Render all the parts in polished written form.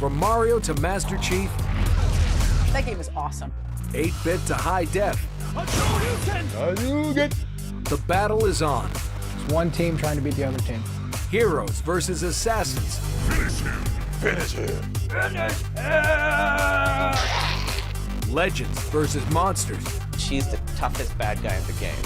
From Mario to Master Chief. That game is awesome. 8-bit to high def. The battle is on. It's one team trying to beat the other team. Heroes versus assassins. Finish him. Finish him. Finish him. Legends versus monsters. She's the toughest bad guy in the game.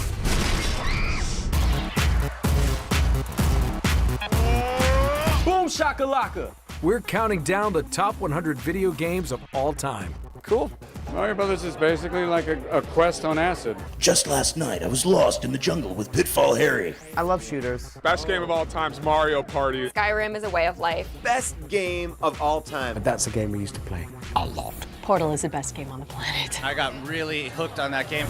Boom shakalaka. We're counting down the top 100 video games of all time. Cool. Mario Brothers is basically like a quest on acid. Just last night, I was lost in the jungle with Pitfall Harry. I love shooters. Best game of all time's Mario Party. Skyrim is a way of life. Best game of all time. But that's a game we used to play a lot. Portal is the best game on the planet. I got really hooked on that game.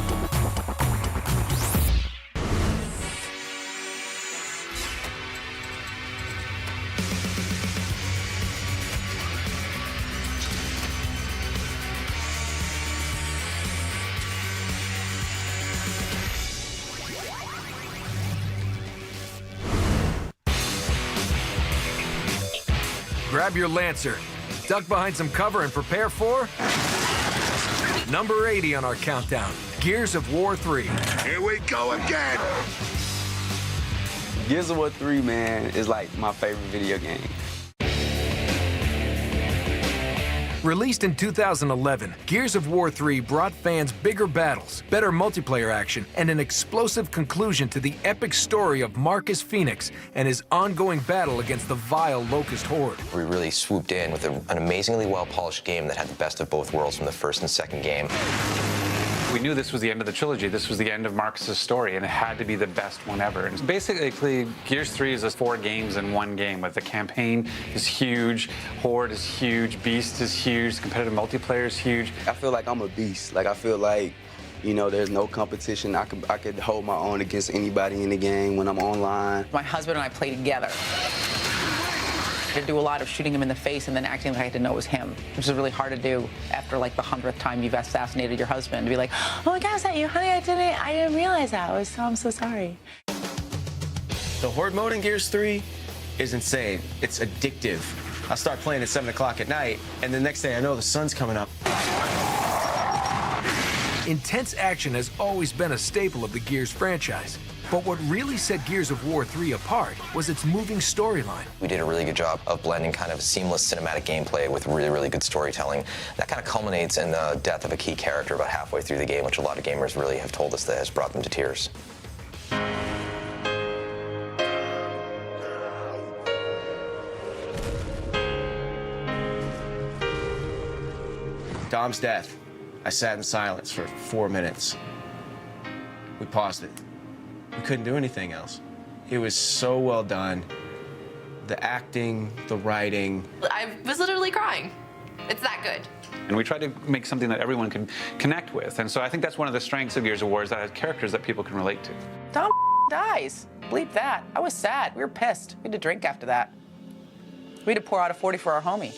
Grab your Lancer, duck behind some cover, and prepare for number 80 on our countdown, Gears of War 3. Here we go again. Gears of War 3, man, is like my favorite video game. Released in 2011, Gears of War 3 brought fans bigger battles, better multiplayer action, and an explosive conclusion to the epic story of Marcus Phoenix and his ongoing battle against the vile Locust Horde. We really swooped in with an amazingly well-polished game that had the best of both worlds from the first and second game. We knew this was the end of the trilogy. This was the end of Marcus's story, and it had to be the best one ever. And basically, Gears 3 is 4 games in one game, but the campaign is huge, Horde is huge, Beast is huge, competitive multiplayer is huge. I feel like I'm a beast. Like, I feel like, you know, there's no competition. I could hold my own against anybody in the game when I'm online. My husband and I play together. I had to do a lot of shooting him in the face and then acting like I didn't know it was him, which is really hard to do after like the 100th time you've assassinated your husband, to be like, oh my God, is that you, honey? I didn't realize that. I'm so sorry. The Horde mode in Gears 3 is insane. It's addictive. I start playing at 7 o'clock at night, and the next day I know the sun's coming up. Intense action has always been a staple of the Gears franchise. But what really set Gears of War 3 apart was its moving storyline. We did a really good job of blending kind of seamless cinematic gameplay with really, really good storytelling. That kind of culminates in the death of a key character about halfway through the game, which a lot of gamers really have told us that has brought them to tears. Dom's death. I sat in silence for 4 minutes. We paused it. We couldn't do anything else. It was so well done. The acting, the writing. I was literally crying. It's that good. And we tried to make something that everyone can connect with. And so I think that's one of the strengths of Gears of War, is that it has characters that people can relate to. Dom dies. Bleep that. I was sad. We were pissed. We had to drink after that. We had to pour out a 40 for our homie.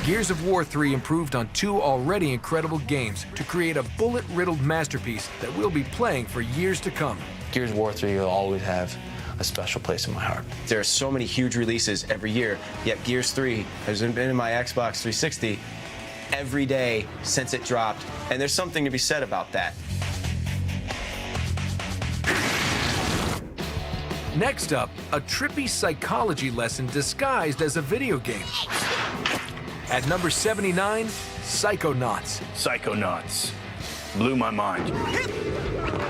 Gears of War 3 improved on 2 already incredible games to create a bullet-riddled masterpiece that we'll be playing for years to come. Gears of War 3 will always have a special place in my heart. There are so many huge releases every year, yet Gears 3 has been in my Xbox 360 every day since it dropped, and there's something to be said about that. Next up, a trippy psychology lesson disguised as a video game. At number 79, Psychonauts. Psychonauts. Blew my mind.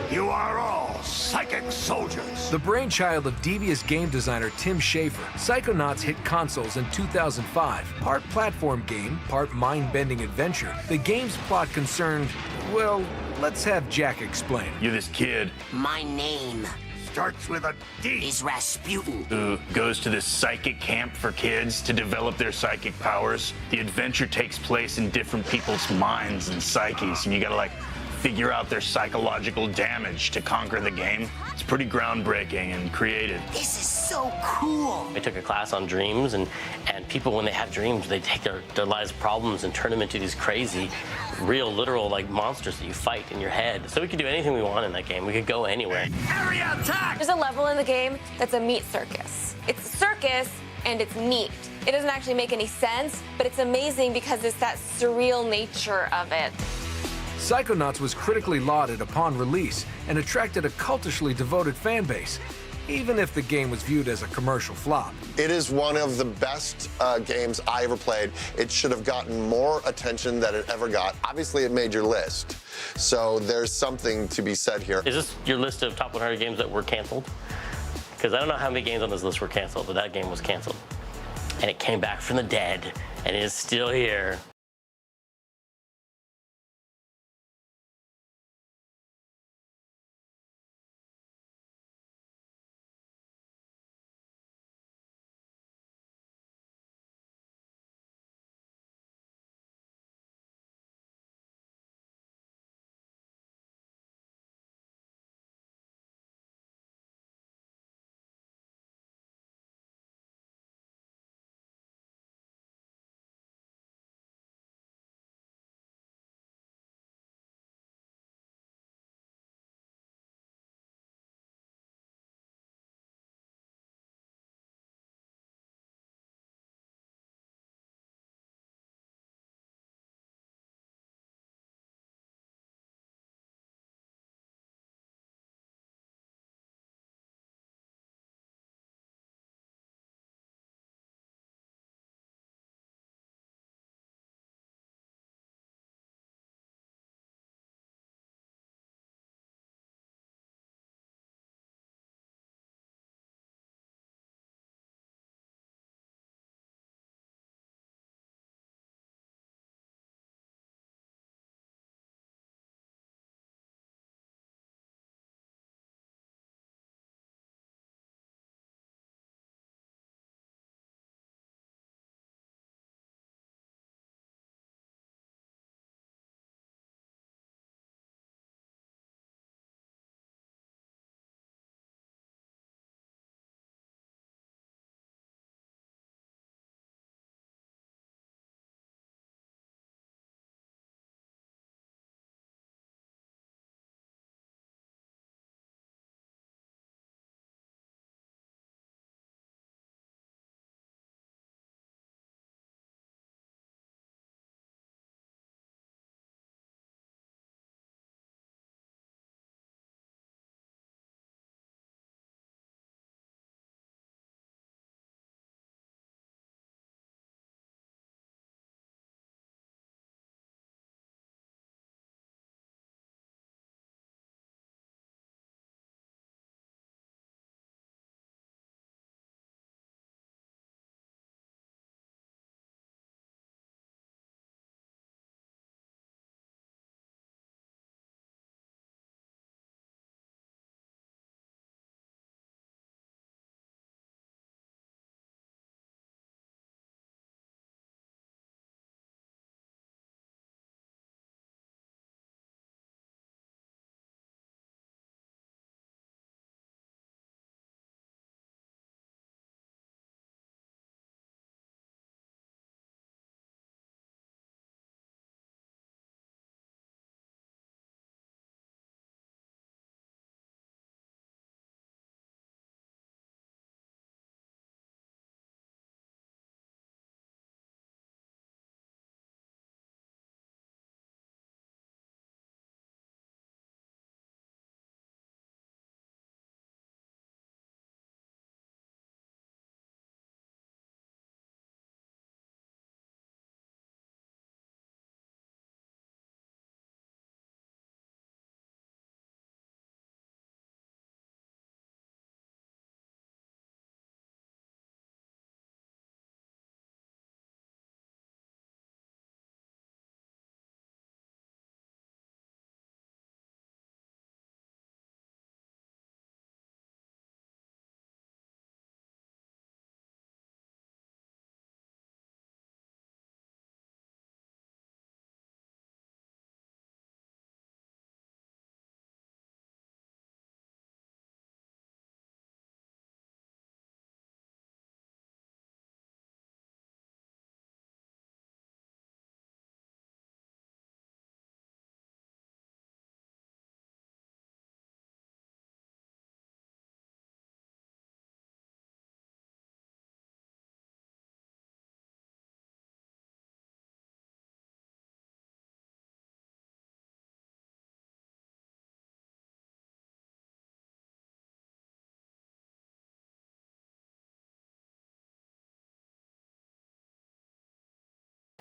You are all psychic soldiers. The brainchild of devious game designer Tim Schafer, Psychonauts hit consoles in 2005. Part platform game, part mind-bending adventure. The game's plot concerned, well, let's have Jack explain. You're this kid. My name Starts with a D. is Rasputin. Who goes to this psychic camp for kids to develop their psychic powers. The adventure takes place in different people's minds and psyches, and you gotta like figure out their psychological damage to conquer the game. It's pretty groundbreaking and creative. This is so cool. I took a class on dreams, and people, when they have dreams, they take their lives' problems and turn them into these crazy, real, literal, like, monsters that you fight in your head. So we could do anything we want in that game. We could go anywhere. Area attack! There's a level in the game that's a meat circus. It's a circus, and it's meat. It doesn't actually make any sense, but it's amazing because it's that surreal nature of it. Psychonauts was critically lauded upon release and attracted a cultishly devoted fan base, even if the game was viewed as a commercial flop. It is one of the best games I ever played. It should have gotten more attention than it ever got. Obviously, it made your list, so there's something to be said here. Is this your list of top 100 games that were canceled? Because I don't know how many games on this list were canceled, but that game was canceled. And it came back from the dead, and it is still here.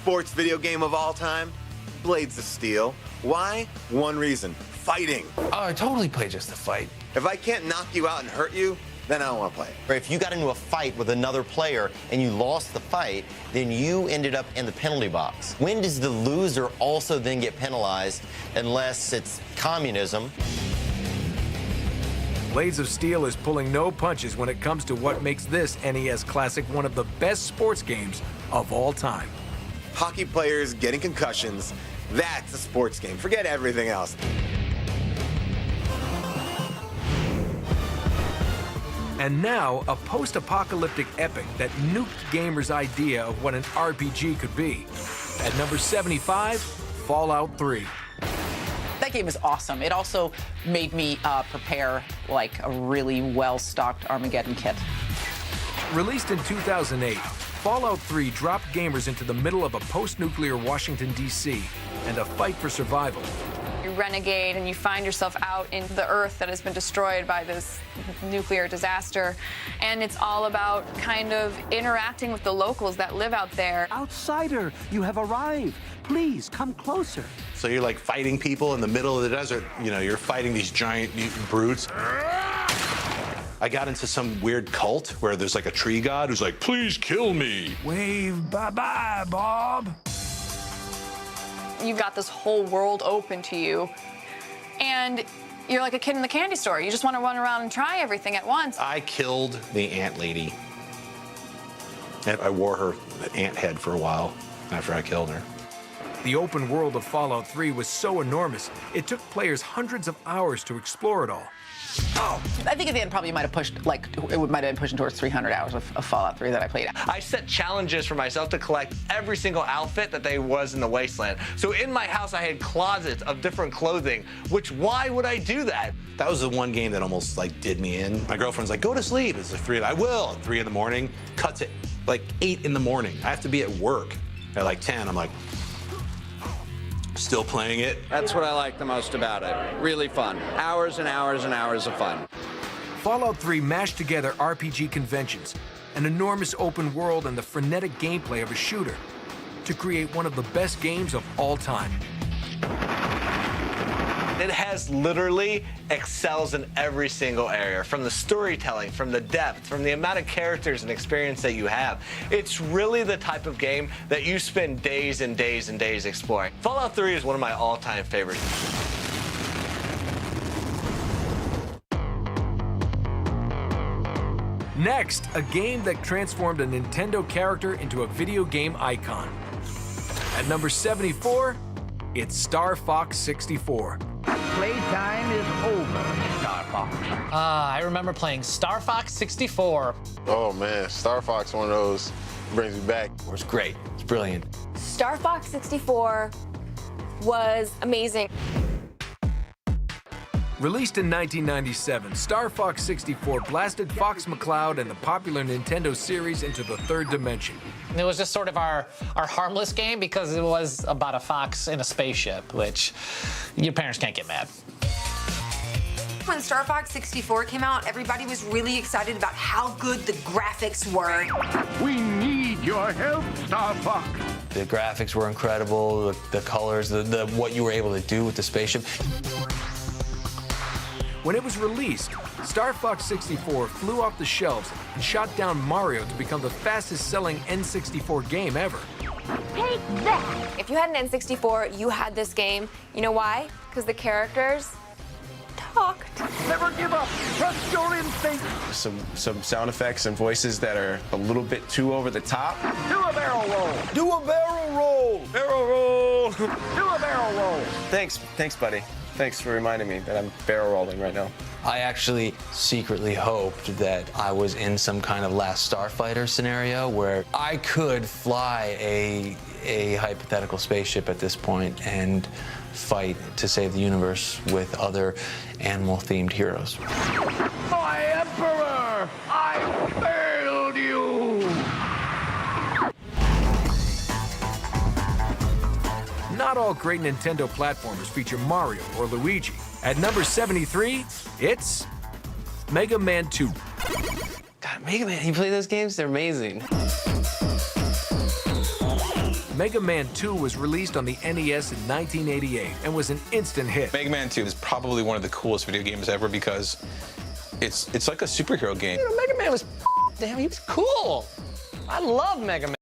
sports video game of all time? Blades of Steel. Why? One reason. Fighting. Oh, I totally play just to fight. If I can't knock you out and hurt you, then I don't want to play. Or if you got into a fight with another player and you lost the fight, then you ended up in the penalty box. When does the loser also then get penalized unless it's communism? Blades of Steel is pulling no punches when it comes to what makes this NES classic one of the best sports games of all time. Hockey players getting concussions, that's a sports game. Forget everything else. And now, a post-apocalyptic epic that nuked gamers' idea of what an RPG could be. At number 75, Fallout 3. That game is awesome. It also made me prepare like a really well-stocked Armageddon kit. Released in 2008, Fallout 3 dropped gamers into the middle of a post-nuclear Washington, D.C. and a fight for survival. You renegade and you find yourself out in the Earth that has been destroyed by this nuclear disaster. And it's all about kind of interacting with the locals that live out there. Outsider, you have arrived. Please come closer. So you're like fighting people in the middle of the desert. You know, you're fighting these giant mutant brutes. I got into some weird cult where there's like a tree god who's like, please kill me. Wave bye-bye, Bob. You've got this whole world open to you. And you're like a kid in the candy store. You just want to run around and try everything at once. I killed the ant lady. And I wore her ant head for a while after I killed her. The open world of Fallout 3 was so enormous, it took players hundreds of hours to explore it all. Oh, I think at the end probably might have pushed, like, it might have been pushing towards 300 hours of Fallout 3 that I played. I set challenges for myself to collect every single outfit that there was in the Wasteland. So in my house, I had closets of different clothing, which why would I do that? That was the one game that almost like did me in. My girlfriend's like, go to sleep. It's like 3, I will. 3 in the morning, cuts it like 8 in the morning. I have to be at work at like 10. I'm like, still playing it. That's what I like the most about it. Really fun. Hours and hours and hours of fun. Fallout 3 mashed together RPG conventions, an enormous open world, and the frenetic gameplay of a shooter to create one of the best games of all time. It has literally excels in every single area, from the storytelling, from the depth, from the amount of characters and experience that you have. It's really the type of game that you spend days and days and days exploring. Fallout 3 is one of my all-time favorites. Next, a game that transformed a Nintendo character into a video game icon. At number 74, it's Star Fox 64. Playtime is over, Star Fox. I remember playing Star Fox 64. Oh man, Star Fox, one of those, brings me back. It was great. It's brilliant. Star Fox 64 was amazing. Released in 1997, Star Fox 64 blasted Fox McCloud and the popular Nintendo series into the third dimension. It was just sort of our harmless game because it was about a fox in a spaceship, which your parents can't get mad. When Star Fox 64 came out, everybody was really excited about how good the graphics were. We need your help, Star Fox. The graphics were incredible, the colors, what you were able to do with the spaceship. When it was released, Star Fox 64 flew off the shelves and shot down Mario to become the fastest-selling N64 game ever. Take that! If you had an N64, you had this game. You know why? Because the characters talked. Never give up. Trust your instinct. Some sound effects and voices that are a little bit too over the top. Do a barrel roll. Do a barrel roll! Barrel roll! Do a barrel roll. Thanks, buddy. Thanks for reminding me that I'm barrel rolling right now. I actually secretly hoped that I was in some kind of Last Starfighter scenario where I could fly a hypothetical spaceship at this point and fight to save the universe with other animal-themed heroes. My Emperor! I failed you! Not all great Nintendo platformers feature Mario or Luigi. At number 73, it's Mega Man 2. God, Mega Man, you play those games? They're amazing. Mega Man 2 was released on the NES in 1988 and was an instant hit. Mega Man 2 is probably one of the coolest video games ever because it's like a superhero game. You know, Mega Man was damn, he was cool. I love Mega Man.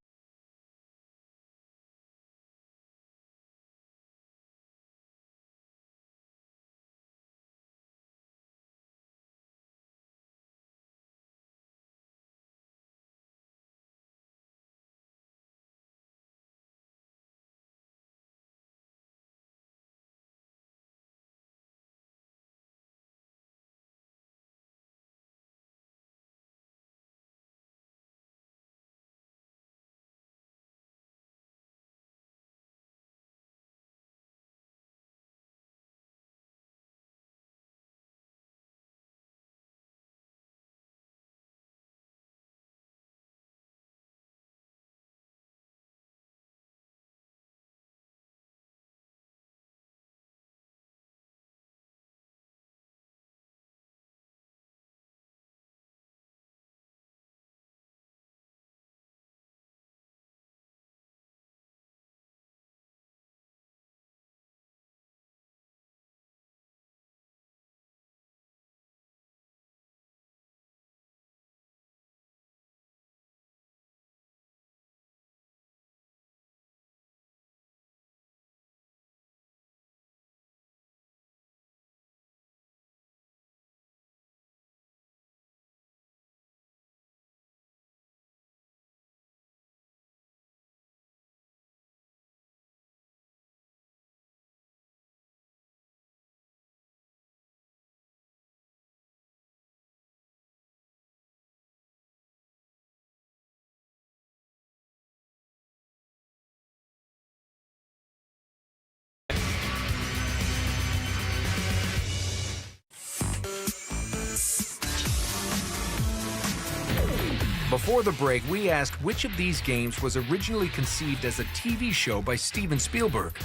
Before the break, we asked which of these games was originally conceived as a TV show by Steven Spielberg.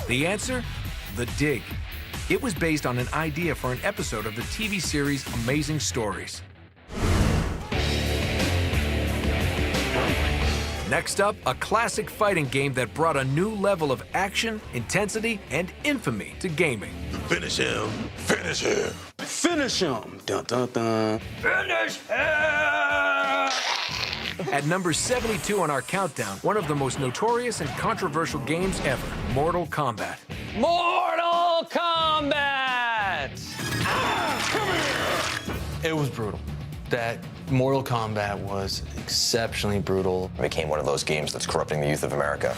The answer? The Dig. It was based on an idea for an episode of the TV series Amazing Stories. Next up, a classic fighting game that brought a new level of action, intensity, and infamy to gaming. Finish him. Finish him. Finish him. Dun, dun, dun. Finish him! At number 72 on our countdown, one of the most notorious and controversial games ever, Mortal Kombat. Mortal Kombat! It was brutal. That Mortal Kombat was exceptionally brutal. It became one of those games that's corrupting the youth of America.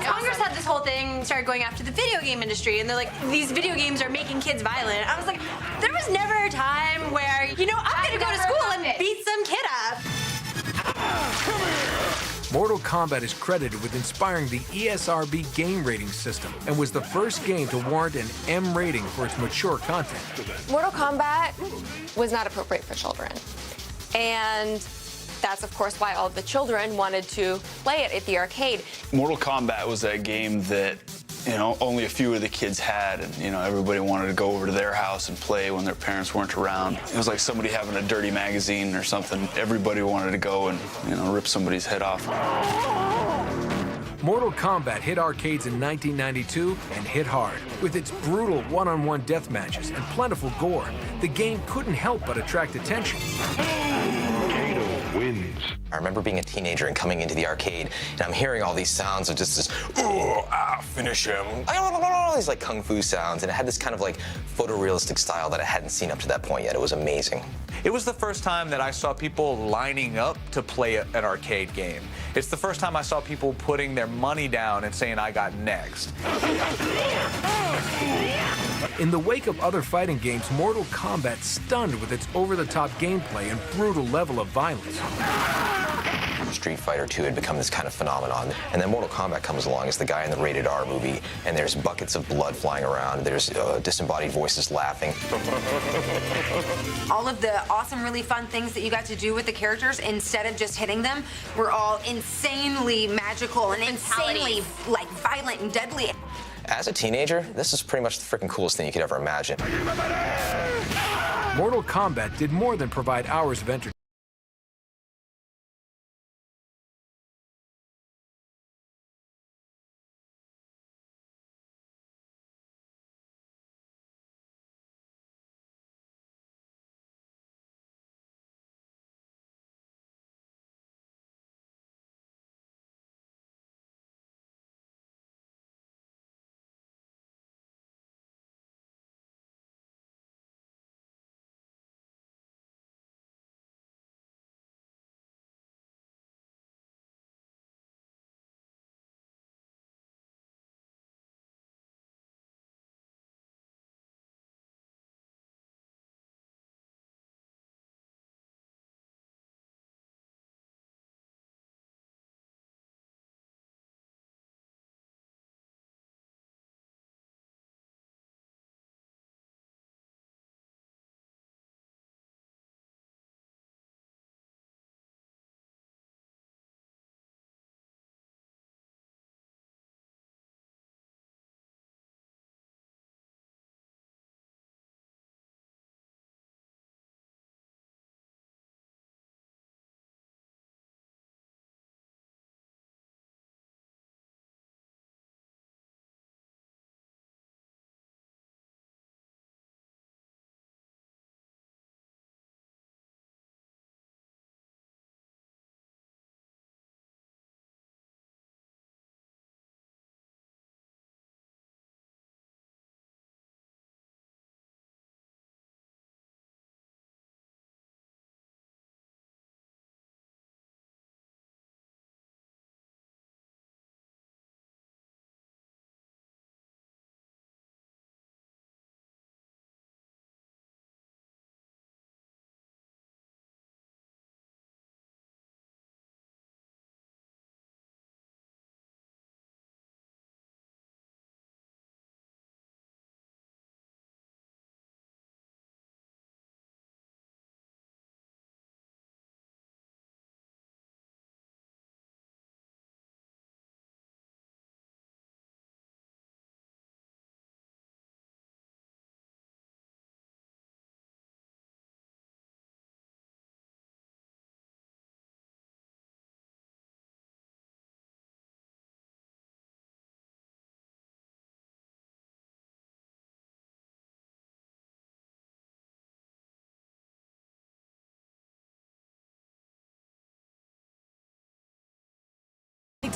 Congress had this whole thing, started going after the video game industry, and they're like, these video games are making kids violent. I was like, there was never a time where, you know, I'm gonna go to school and beat some kid up. Mortal Kombat is credited with inspiring the ESRB game rating system and was the first game to warrant an M rating for its mature content. Mortal Kombat was not appropriate for children. And that's, of course, why all of the children wanted to play it at the arcade. Mortal Kombat was that game that, you know, only a few of the kids had, and, you know, everybody wanted to go over to their house and play when their parents weren't around. It was like somebody having a dirty magazine or something. Everybody wanted to go and, you know, rip somebody's head off. Mortal Kombat hit arcades in 1992 and hit hard. With its brutal one-on-one death matches and plentiful gore, the game couldn't help but attract attention. Wins. I remember being a teenager and coming into the arcade, and I'm hearing all these sounds of just this, finish him. These like kung fu sounds, and it had this kind of like photorealistic style that I hadn't seen up to that point yet. It was amazing. It was the first time that I saw people lining up to play an arcade game. It's the first time I saw people putting their money down and saying, I got next. In the wake of other fighting games, Mortal Kombat stunned with its over-the-top gameplay and brutal level of violence. Street Fighter 2 had become this kind of phenomenon, and then Mortal Kombat comes along as the guy in the rated R movie, and there's buckets of blood flying around, there's disembodied voices laughing. All of the awesome, really fun things that you got to do with the characters, instead of just hitting them, were all insanely magical and insanely, like, violent and deadly. As a teenager, this is pretty much the freaking coolest thing you could ever imagine. Mortal Kombat did more than provide hours of entertainment.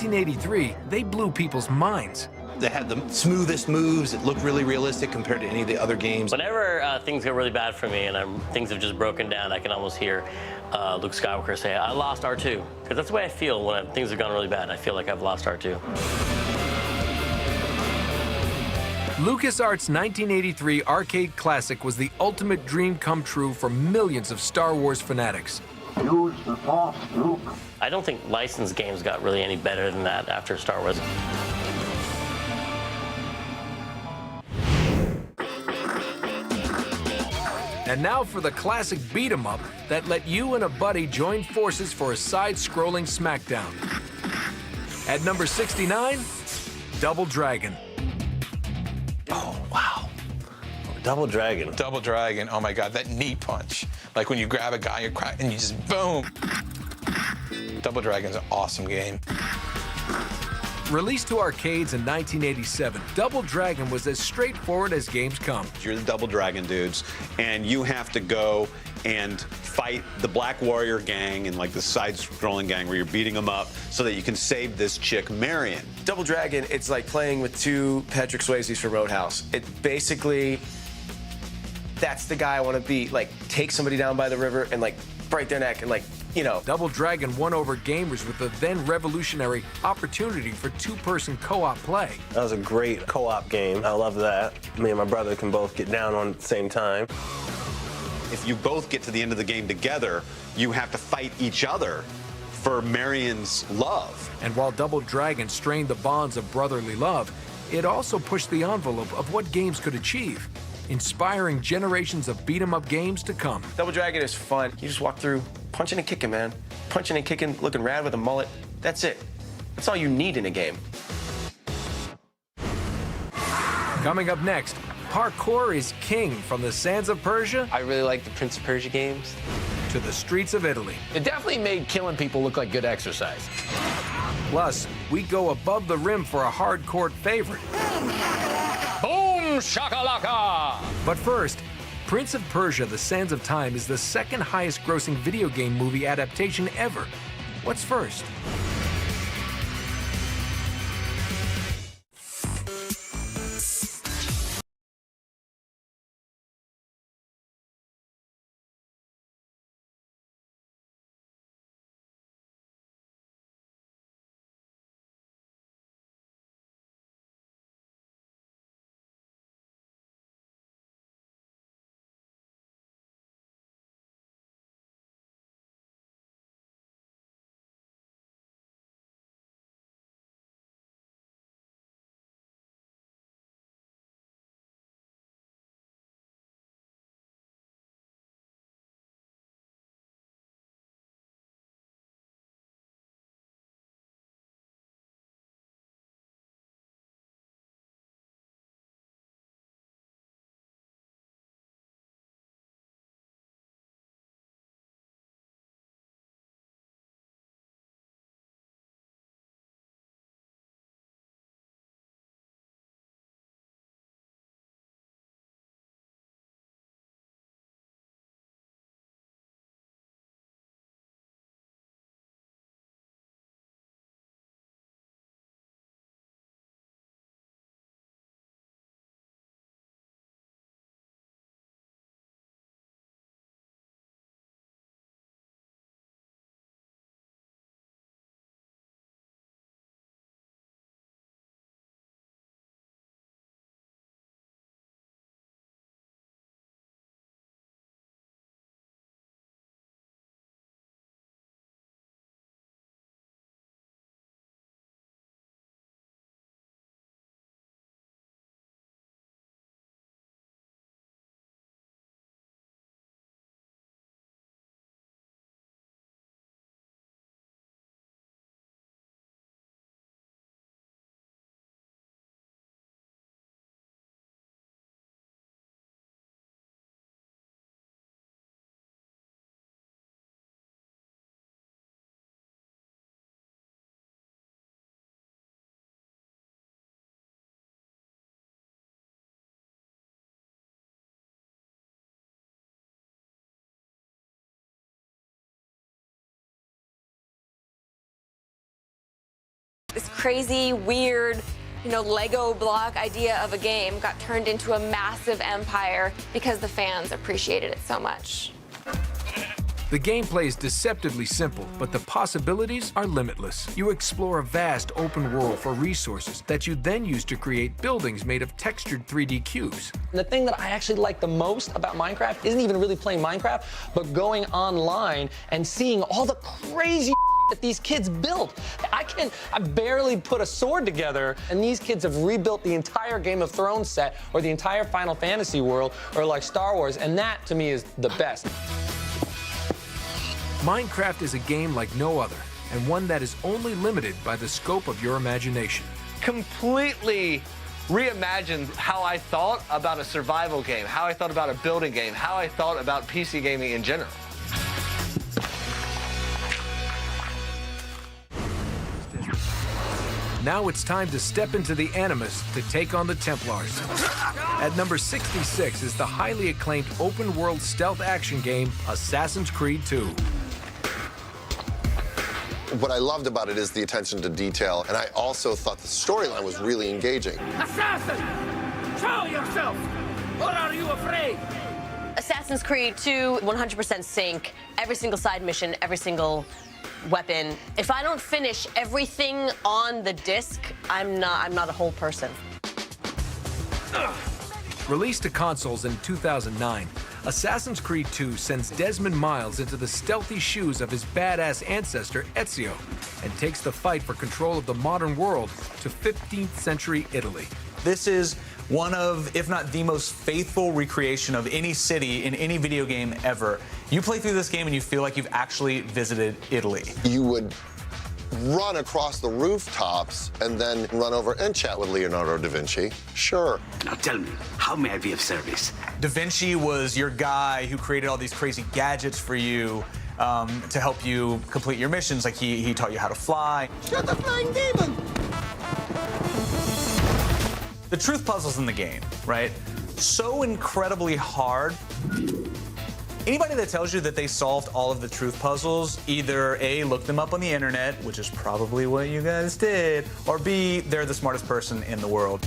1983, they blew people's minds. They had the smoothest moves. It looked really realistic compared to any of the other games. Whenever things go really bad for me and things have just broken down, I can almost hear Luke Skywalker say, "I lost R2." Because that's the way I feel when things have gone really bad. I feel like I've lost R2. LucasArts' 1983 arcade classic was the ultimate dream come true for millions of Star Wars fanatics. Use the Force, Luke. I don't think licensed games got really any better than that after Star Wars. And now for the classic beat-em-up that let you and a buddy join forces for a side-scrolling smackdown. At number 69, Double Dragon. Oh, wow. Double Dragon. Double Dragon. Oh, my God. That knee punch. Like when you grab a guy and you just boom. Double Dragon's an awesome game. Released to arcades in 1987, Double Dragon was as straightforward as games come. You're the Double Dragon dudes, and you have to go and fight the Black Warrior gang and like the side-scrolling gang where you're beating them up so that you can save this chick, Marion. Double Dragon, it's like playing with two Patrick Swayzes from Roadhouse. It basically, that's the guy I want to be. Like, take somebody down by the river and like break their neck and like, you know. Double Dragon won over gamers with the then revolutionary opportunity for two-person co-op play. That was a great co-op game. I love that. Me and my brother can both get down on at the same time. If you both get to the end of the game together, you have to fight each other for Marion's love. And while Double Dragon strained the bonds of brotherly love, it also pushed the envelope of what games could achieve, inspiring generations of beat-em-up games to come. Double Dragon is fun. You just walk through, punching and kicking, man. Punching and kicking, looking rad with a mullet. That's it. That's all you need in a game. Coming up next, parkour is king from the sands of Persia. I really like the Prince of Persia games. To the streets of Italy. It definitely made killing people look like good exercise. Plus, we go above the rim for a hardcore favorite. Boom shakalaka! But first, Prince of Persia: The Sands of Time is the second highest grossing video game movie adaptation ever. What's first? This crazy, weird, Lego block idea of a game got turned into a massive empire because the fans appreciated it so much. The gameplay is deceptively simple, but the possibilities are limitless. You explore a vast open world for resources that you then use to create buildings made of textured 3D cubes. The thing that I actually like the most about Minecraft isn't even really playing Minecraft, but going online and seeing all the crazy that these kids built. I barely put a sword together, and these kids have rebuilt the entire Game of Thrones set, or the entire Final Fantasy world, or like Star Wars, and that to me is the best. Minecraft is a game like no other, and one that is only limited by the scope of your imagination. Completely reimagined how I thought about a survival game, how I thought about a building game, how I thought about PC gaming in general. Now it's time to step into the Animus to take on the Templars. At number 66 is the highly acclaimed open-world stealth action game, Assassin's Creed 2. What I loved about it is the attention to detail, and I also thought the storyline was really engaging. Assassin! Show yourself! Or are you afraid? Assassin's Creed 2, 100% sync. Every single side mission, every single weapon. If I don't finish everything on the disc, I'm not a whole person. Released to consoles in 2009, Assassin's Creed 2 sends Desmond Miles into the stealthy shoes of his badass ancestor Ezio and takes the fight for control of the modern world to 15th century Italy. This is one of, if not the most faithful recreation of any city in any video game ever. You play through this game and you feel like you've actually visited Italy. You would run across the rooftops and then run over and chat with Leonardo da Vinci. Sure. Now tell me, how may I be of service? Da Vinci was your guy who created all these crazy gadgets for you to help you complete your missions. Like he taught you how to fly. Shut the flying demon! The truth puzzles in the game, right? So incredibly hard. Anybody that tells you that they solved all of the truth puzzles, either A, looked them up on the internet, which is probably what you guys did, or B, they're the smartest person in the world.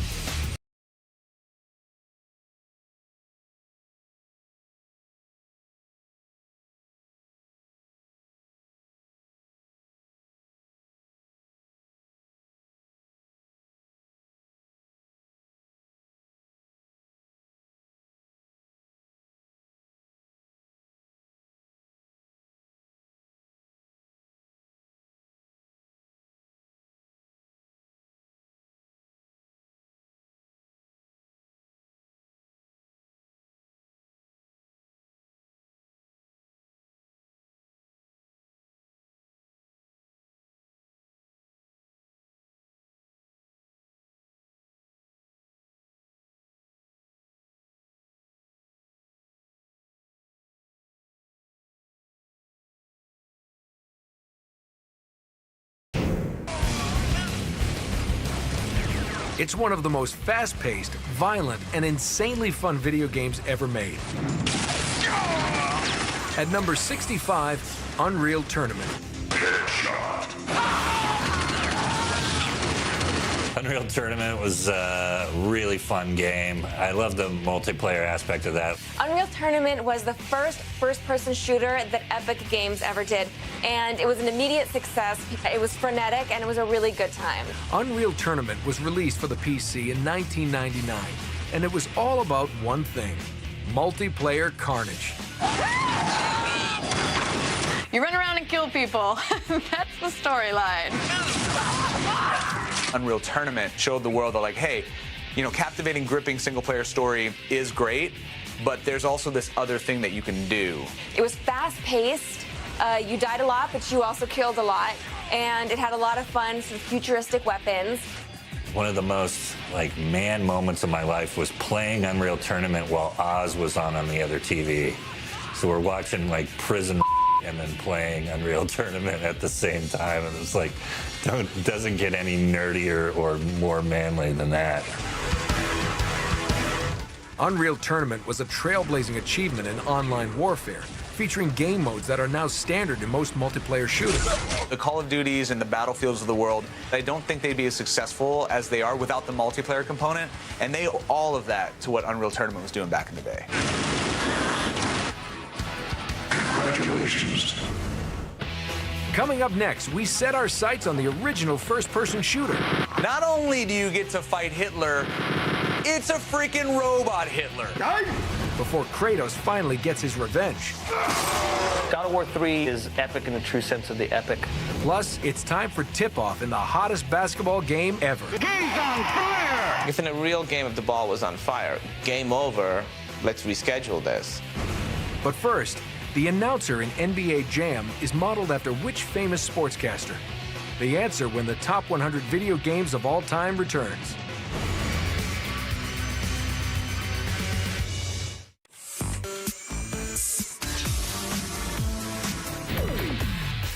It's one of the most fast-paced, violent, and insanely fun video games ever made. At number 65, Unreal Tournament. Unreal Tournament was a really fun game. I love the multiplayer aspect of that. Unreal Tournament was the first-person shooter that Epic Games ever did, and it was an immediate success. It was frenetic, and it was a really good time. Unreal Tournament was released for the PC in 1999, and it was all about one thing: multiplayer carnage. You run around and kill people. That's the storyline. Unreal Tournament showed the world that, like, hey, captivating, gripping single-player story is great, but there's also this other thing that you can do. It was fast-paced. You died a lot, but you also killed a lot, and it had a lot of fun, sort of futuristic weapons. One of the most, man moments of my life was playing Unreal Tournament while Oz was on the other TV. So we're watching, prison and then playing Unreal Tournament at the same time, and it's doesn't get any nerdier or more manly than that. Unreal Tournament was a trailblazing achievement in online warfare, featuring game modes that are now standard in most multiplayer shooters. The Call of Duties and the Battlefields of the world, I don't think they'd be as successful as they are without the multiplayer component, and they owe all of that to what Unreal Tournament was doing back in the day. Congratulations. Coming up next, we set our sights on the original first-person shooter. Not only do you get to fight Hitler, it's a freaking robot Hitler. Before Kratos finally gets his revenge. God of War 3 is epic in the true sense of the epic. Plus, it's time for tip-off in the hottest basketball game ever. If in a real game if the ball was on fire, game over, let's reschedule this. But first, the announcer in NBA Jam is modeled after which famous sportscaster? The answer when the top 100 video games of all time returns.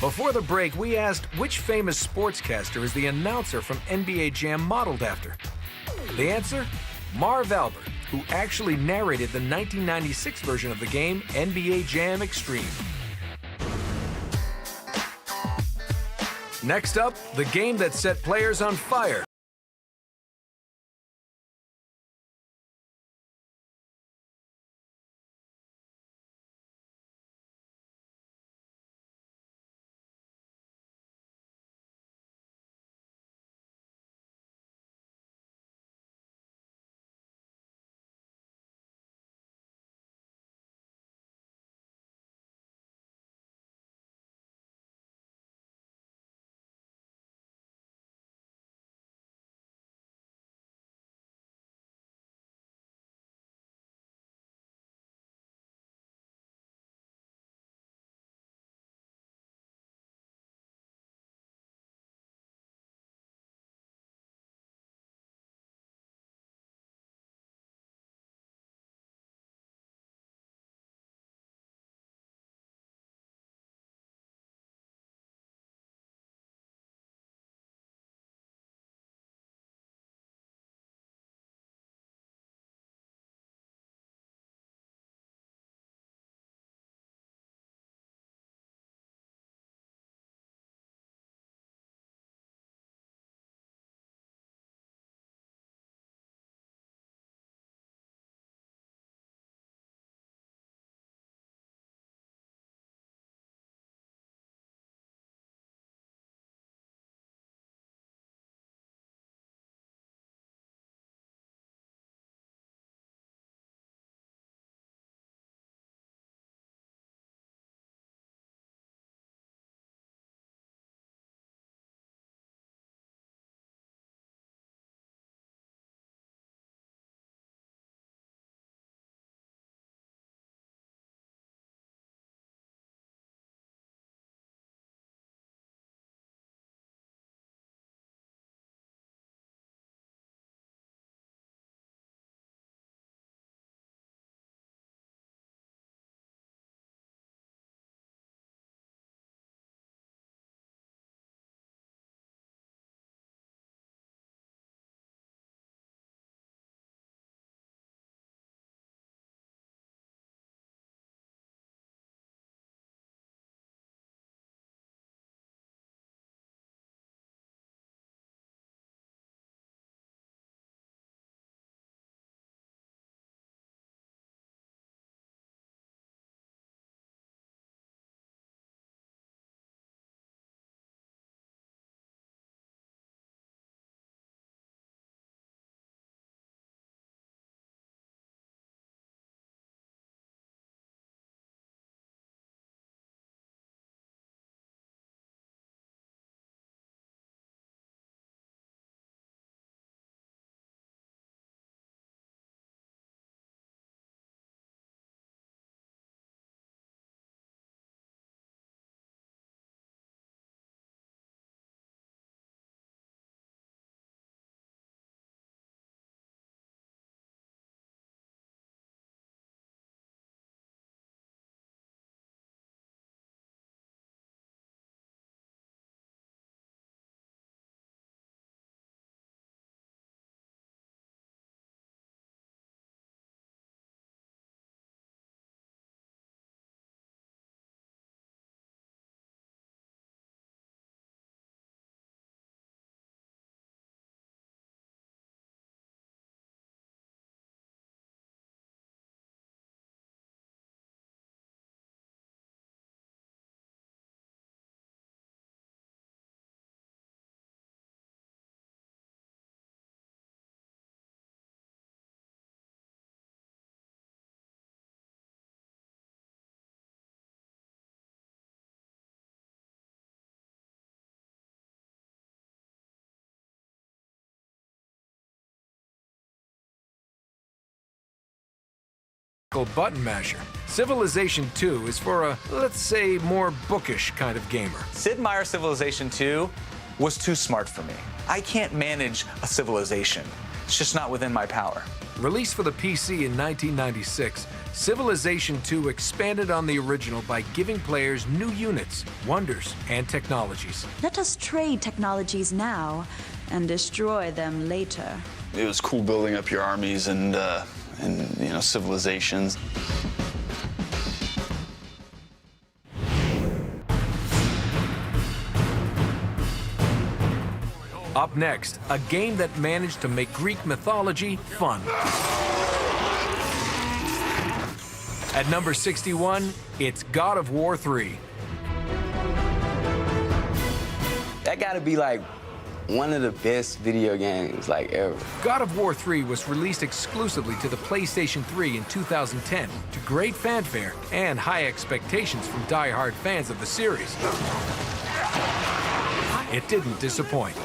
Before the break, we asked which famous sportscaster is the announcer from NBA Jam modeled after? The answer? Marv Albert, who actually narrated the 1996 version of the game, NBA Jam Extreme. Next up, the game that set players on fire. button masher. Civilization 2 is for a, let's say, more bookish kind of gamer. Sid Meier's Civilization 2 was too smart for me. I can't manage a civilization. It's just not within my power. Released for the PC in 1996, Civilization 2 expanded on the original by giving players new units, wonders, and technologies. Let us trade technologies now and destroy them later. It was cool building up your armies and civilizations. Up next, a game that managed to make Greek mythology fun. At number 61, it's God of War 3. That gotta be like one of the best video games like ever. God of War 3 was released exclusively to the PlayStation 3 in 2010 to great fanfare and high expectations from die-hard fans of the series. It didn't disappoint.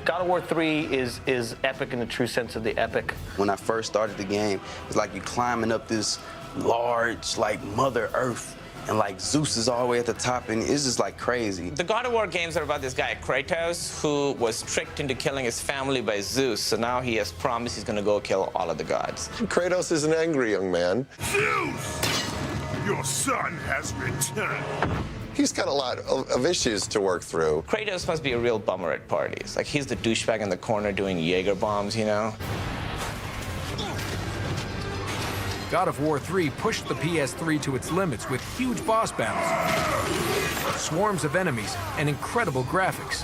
God of War 3 is epic in the true sense of the epic. When I first started the game, it's like you climbing up this large, like, Mother Earth, and like Zeus is all the way at the top, and it's just like crazy. The God of War games are about this guy, Kratos, who was tricked into killing his family by Zeus, so now he has promised he's gonna go kill all of the gods. Kratos is an angry young man. Zeus! Your son has returned. He's got a lot of issues to work through. Kratos must be a real bummer at parties. Like, he's the douchebag in the corner doing Jaeger bombs, you know? God of War 3 pushed the PS3 to its limits with huge boss battles, swarms of enemies, and incredible graphics.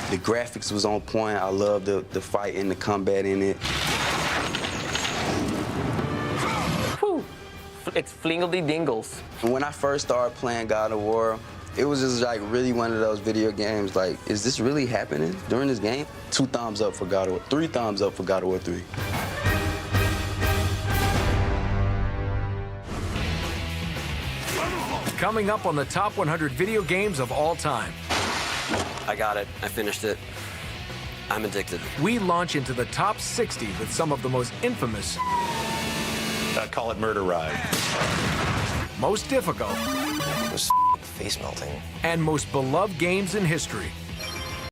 The graphics was on point. I loved the fight and the combat in it. Whew. It's flingledy dingles. When I first started playing God of War, it was just like really one of those video games like, is this really happening during this game? 2 thumbs up for God of War, 3 thumbs up for God of War 3. Coming up on the top 100 video games of all time. I got it. I finished it. I'm addicted. We launch into the top 60 with some of the most infamous, call it Murder Ride, most difficult, It was face melting, and most beloved games in history.